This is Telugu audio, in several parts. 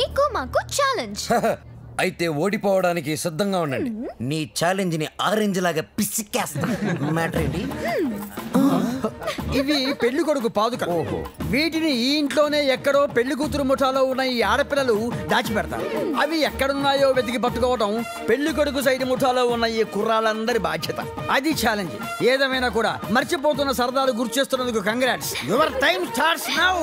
మీకు మాకు ఛాలెంజ్. అయితే ఓడిపోవడానికి సిద్ధంగా ఉండండి. నీ ఛాలెంజ్ ని ఆరెంజ్ లాగా పిసికేస్తా. మ్యాటర్ ఏంటి? ఇవి పెళ్లి కొడుకు పాదుకలు. వీటిని ఈ ఇంట్లోనే ఎక్కడో పెళ్లి కూతురు ముఠాలో ఉన్న ఈ ఆడపిల్లలు దాచిపెడతారు. అవి ఎక్కడున్నాయో వెతికి పట్టుకోవడం పెళ్లి కొడుకు సైడ్ ముఠాలో ఉన్న ఈ కుర్రాళ్ళందరి బాధ్యత. అది ఛాలెంజ్. ఏదేమైనా కూడా మర్చిపోతున్న సరదాలు గుర్తు చేస్తున్నందుకు congrats. Your time starts now.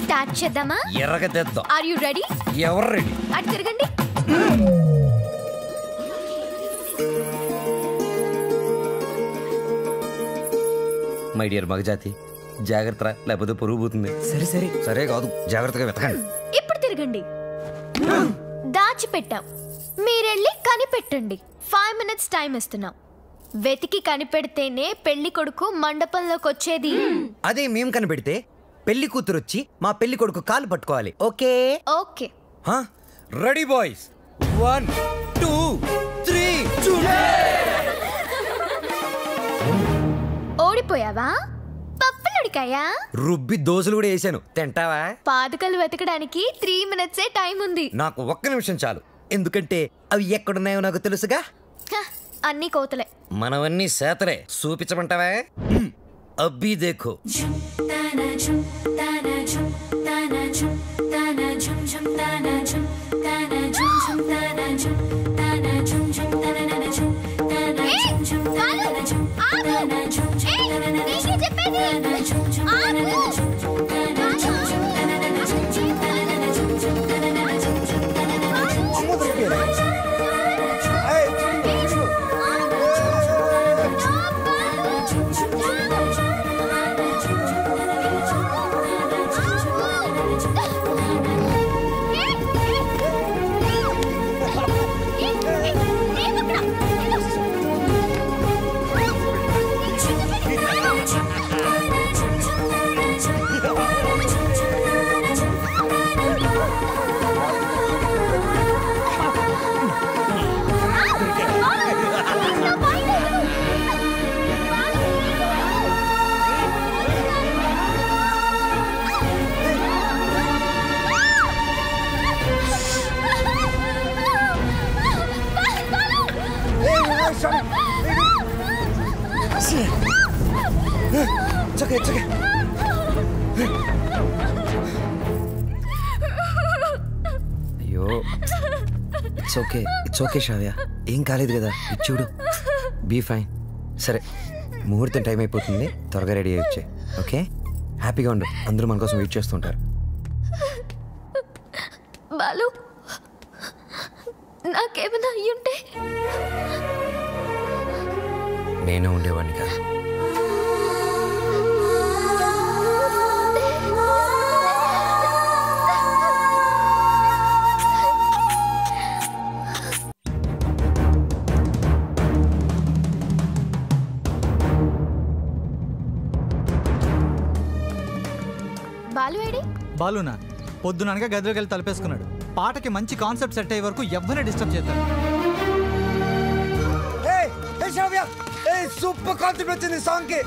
Start చేద్దామా? ఎర్రగదెద్దాం. Are you ready? ఎవరు రెడీ? అటు తిరగండి. మై డియర్ మగజాతి, జాగ్రత్త, లేకపోతే పొరుగు పోతుంది. సరే సరే సరే కాదు, జాగ్రత్తగా వెతకండి. ఇప్పుడు తిరగండి. దాచిపెట్టాం, మీరెళ్ళి కనిపెట్టండి. 5 minutes టైం ఇస్తున్నాం. వెతికి కనిపెడితేనే పెళ్లి కొడుకు మండపంలోకి వచ్చేది. అదే మేము కనిపెడితే పెళ్లి కూతురు వచ్చి మా పెళ్లి కొడుకు కాలు పట్టుకోవాలి. Okay okay. Ready boys, 1 2 3. ఓడిపోయావా? పప్పులుడికాయా? రుబ్బి దోశలు కూడా వేసాను, తింటావా? పాదుకలు వెతకడానికి 3 minutes టైం ఉంది. నాకు 1 నిమిషం చాలు, ఎందుకంటే అవి ఎక్కడున్నాయో నాకు తెలుసుగా. అన్ని కోతలే. మనవన్నీ సేతలే. చూపించమంటావా? అబ్బి దేఖో. అయ్యో, ఇట్స్ ఓకే శ్రావ్య, ఏం కాలేదు కదా. ఇచ్చుడు, బీ ఫైన్. సరే, ముహూర్తం టైం అయిపోతుంది, త్వరగా రెడీ అయ్యొచ్చే. ఓకే, హ్యాపీగా ఉండు. అందరూ మన కోసం వెయిట్ చేస్తుంటారు. బాలు, నాకేమైనా అయ్యుంటే? నేను ఉండేవాడిని కదా. బాలు ఏడి? బాలునా పొద్దుననగా గదిలోకి వెళ్ళి తలపేసుకున్నాడు. పాటకి మంచి కాన్సెప్ట్ సెట్ అయ్యే వరకు ఎవరిని డిస్టర్బ్ చేద్దాం. సూపర్ కాన్సెప్ట్ వచ్చింది సాంగ్ కి.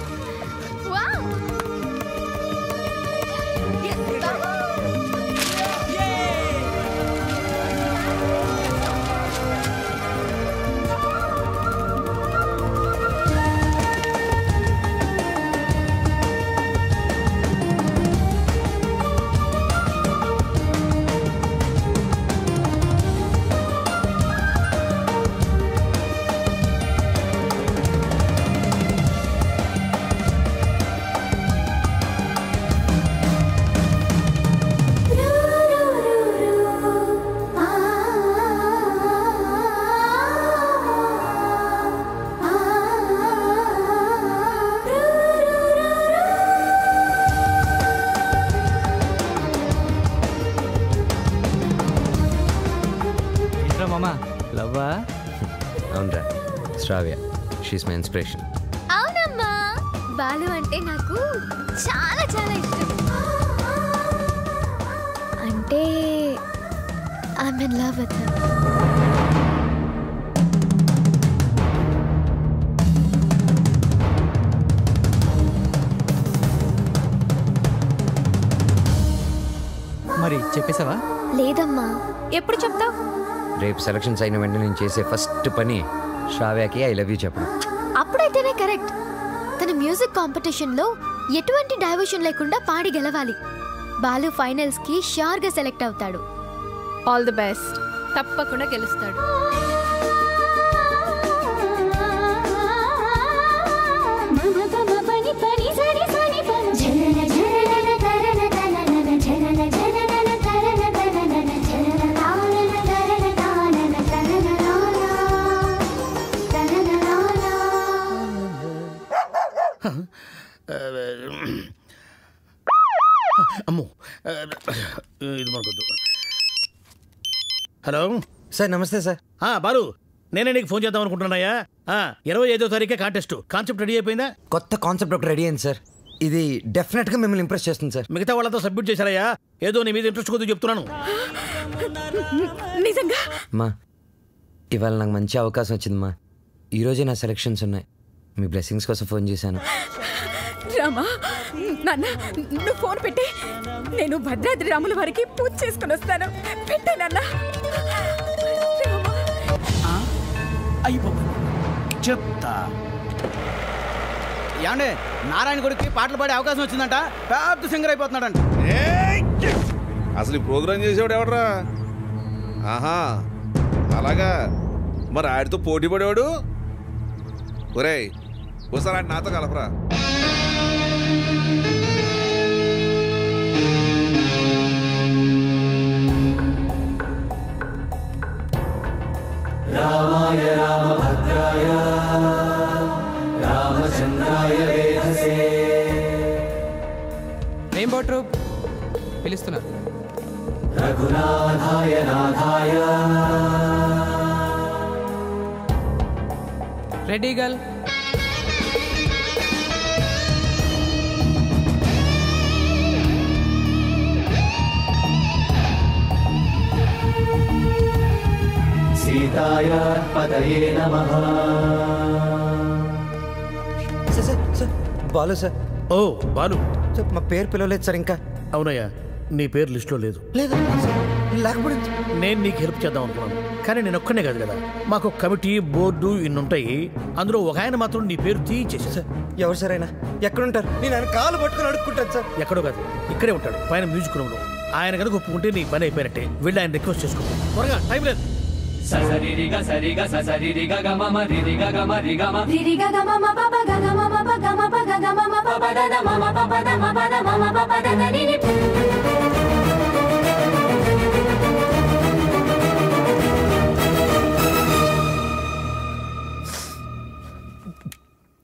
అవునరా, శ్రావ్య, షీస్ మై ఇన్స్పిరేషన్. అవునమ్మా, బాలు అంటే నాకు చాలా చాలా ఇష్టం. అంటే I'm in love with him. మరి మరి చెప్పేసావా? లేదమ్మా. ఎప్పుడు చెప్తావు? రేపు సెలక్షన్స్ అయిన వెంటనే నేను చేసే ఫస్ట్ పని శ్రావ్యకి ఐ లవ్ యూ చెప్పడం. అప్పుడైతేనే కరెక్ట్. తన మ్యూజిక్ కాంపిటీషన్లో ఎటువంటి డైవర్షన్ లేకుండా పాడి గెలవాలి. బాలు ఫైనల్స్ కి షూర్ గా సెలెక్ట్ అవుతాడు. All the best. తప్పకుండా గెలుస్తాడు. అమ్మో ఇది మనకొద్దు. హలో సార్ నమస్తే సార్. బాలు, నేనే నీకు ఫోన్ చేద్దాం అనుకుంటున్నాయా? 25వ తారీఖే కాంటెస్ట్. కాన్సెప్ట్ రెడీ అయిపోయిందా? కొత్త కాన్సెప్ట్ ఒకటి రెడీ అయింది సార్. ఇది డెఫినెట్గా మిమ్మల్ని ఇంప్రెస్ చేస్తుంది సార్. మిగతా వాళ్ళతో సబ్మిట్ చేశారయ్యా. ఏదో నీ మీద ఇంట్రెస్ట్ కొద్దిగా చెప్తున్నాను. నిజంగా మా ఇవాళ నాకు మంచి అవకాశం వచ్చిందమ్మా. ఈరోజే నా సెలక్షన్స్ ఉన్నాయి. మీ బ్లెస్సింగ్స్ కోసం ఫోన్ చేశాను. రామా, నాన్న నువ్వు ఫోన్ పెట్టి నేను భద్రాద్రి రాముల వారికి పూజ చేసుకుని వస్తాను. పెట్టే నాన్న. చెప్తా. ఏమండే, నారాయణ గుడికి పాటలు పాడే అవకాశం వచ్చిందంట. పెద్ద సింగర్ అయిపోతున్నాడంట. అసలు ఈ ప్రోగ్రామ్ చేసేవాడు ఎవడరా? ఆహా, అలాగా. మరి ఆడితో పోటీ పడేవాడు. ఒరేయ్, ఒకసారి ఆడి నాతో కలపరా. రామాయ రామభద్రాయ రామచంద్రాయ వేధసే. రెయిన్బో ట్రూప్ పిలుస్తున్నారు. రఘునాథాయ నాథాయ. Ready girl. సీతాయ పదయే నమః. Sir sir sir Balu sir. ఓ బాలు సార్, మా పేరు పిలవలేదు సార్ ఇంకా. అవునయ్యా, నీ పేరు లిస్టులో లేదు. లేదు లేకపోతే నేను నీకు హెల్ప్ చేద్దాం అనుకున్నాను, కానీ నేను ఒక్కనే కాదు కదా. మాకు కమిటీ, బోర్డు ఇన్ని ఉంటాయి. అందులో ఒక ఆయన మాత్రం నీ పేరు తీయించేసి. సార్ ఎవరు సార్ అయినా ఎక్కడుంటారు? నేను ఆయన కాలు పట్టుకుని అడుక్కుంటాను సార్. ఎక్కడో కాదు, ఇక్కడే ఉంటాడు పైన మ్యూజిక్ రూమ్లో. ఆయన కనుక ఒప్పుకుంటే నీ పని అయిపోయినట్టే. వెళ్ళి ఆయన రిక్వెస్ట్ చేసుకో. త్వరగా, టైం లేదు. ససరిరిగ సరిగ ససరిరిగ గమమ రిరిగ గమ రిగమ రిరిగ గమమ పప గమ పప గమ పగ గమ పప దద మమ పప దమ పద మమ పద దని